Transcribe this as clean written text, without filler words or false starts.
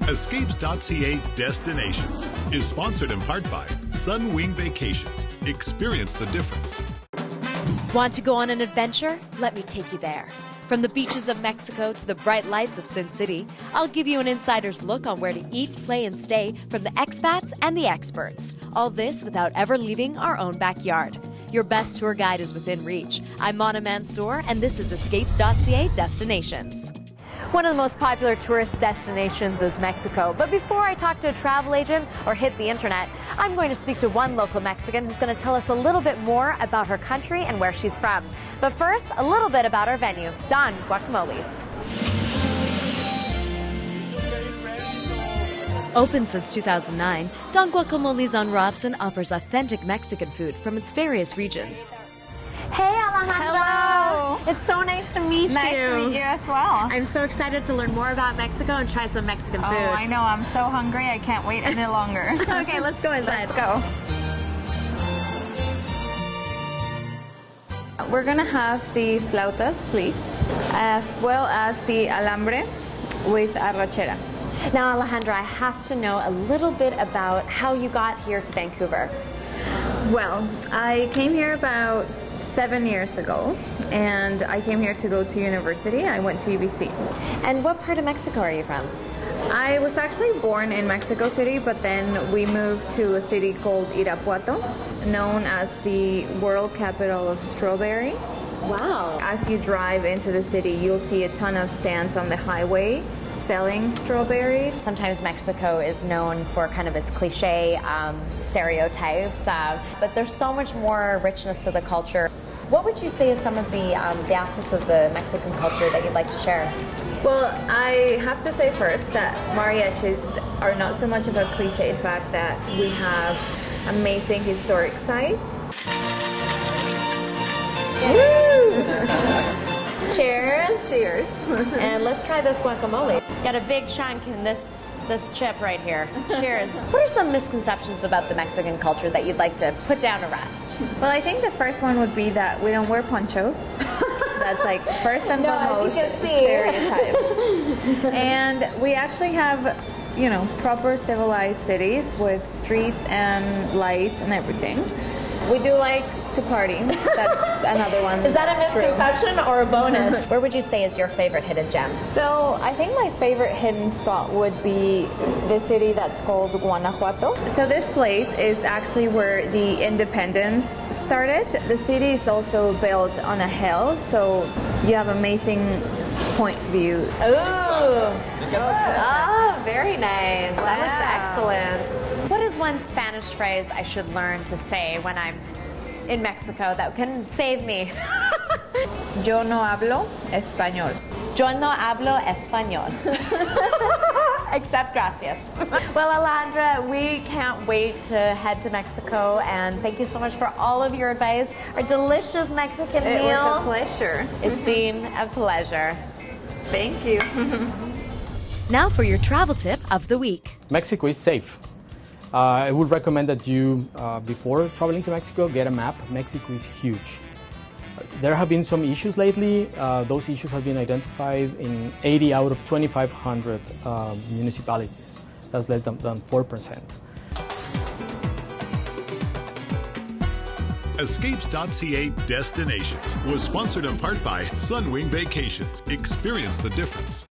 Escapes.ca Destinations is sponsored in part by Sunwing Vacations. Experience the difference. Want to go on an adventure? Let me take you there. From the beaches of Mexico to the bright lights of Sin City, I'll give you an insider's look on where to eat, play, and stay from the expats and the experts. All this without ever leaving our own backyard. Your best tour guide is within reach. I'm Mana Mansour, and this is Escapes.ca Destinations. One of the most popular tourist destinations is Mexico, but before I talk to a travel agent or hit the internet, I'm going to speak to one local Mexican who's going to tell us a little bit more about her country and where she's from. But first, a little bit about our venue, Don Guacamole's. Open since 2009, Don Guacamole's on Robson offers authentic Mexican food from its various regions. Hey, Alejandra! Hello! It's so nice to meet you. Nice to meet you as well. I'm so excited to learn more about Mexico and try some Mexican food. Oh, I know. I'm so hungry. I can't wait any longer. Okay, let's go inside. Let's go. We're going to have the flautas, please, as well as the alambre with arrachera. Now, Alejandra, I have to know a little bit about how you got here to Vancouver. Well, I came here about 7 years ago, and I came here to go to university. I went to UBC. And what part of Mexico are you from? I was actually born in Mexico City, but then we moved to a city called Irapuato, known as the world capital of strawberry. Wow. As you drive into the city, you'll see a ton of stands on the highway selling strawberries. Sometimes Mexico is known for kind of its cliche stereotypes, but there's so much more richness to the culture. What would you say is some of the aspects of the Mexican culture that you'd like to share? Well, I have to say first that mariachis are not so much of a cliche fact that we have amazing historic sites. Cheers! Cheers! And let's try this guacamole. Got a big chunk in this chip right here. Cheers. What are some misconceptions about the Mexican culture that you'd like to put down to rest? Well, I think the first one would be that we don't wear ponchos. That's like first and foremost stereotype. And we actually have, you know, proper civilized cities with streets and lights and everything. We do like to party. That's another one. Is that a misconception true. or a bonus? Where would you say is your favorite hidden gem? So I think my favorite hidden spot would be the city that's called Guanajuato. So this place is actually where the independence started. The city is also built on a hill, so you have amazing point view. Ooh! Oh, very nice. Wow. That looks excellent. What is one Spanish phrase I should learn to say when I'm in Mexico that can save me? Yo no hablo español. Yo no hablo español. Except gracias. Well, Alejandra, we can't wait to head to Mexico, and thank you so much for all of your advice. Our delicious Mexican meal. It was a pleasure. It's been a pleasure. Thank you. Now for your travel tip of the week. Mexico is safe. I would recommend that you, before traveling to Mexico, get a map. Mexico is huge. There have been some issues lately. Those issues have been identified in 80 out of 2,500 municipalities. That's less than 4%. Escapes.ca Destinations was sponsored in part by Sunwing Vacations. Experience the difference.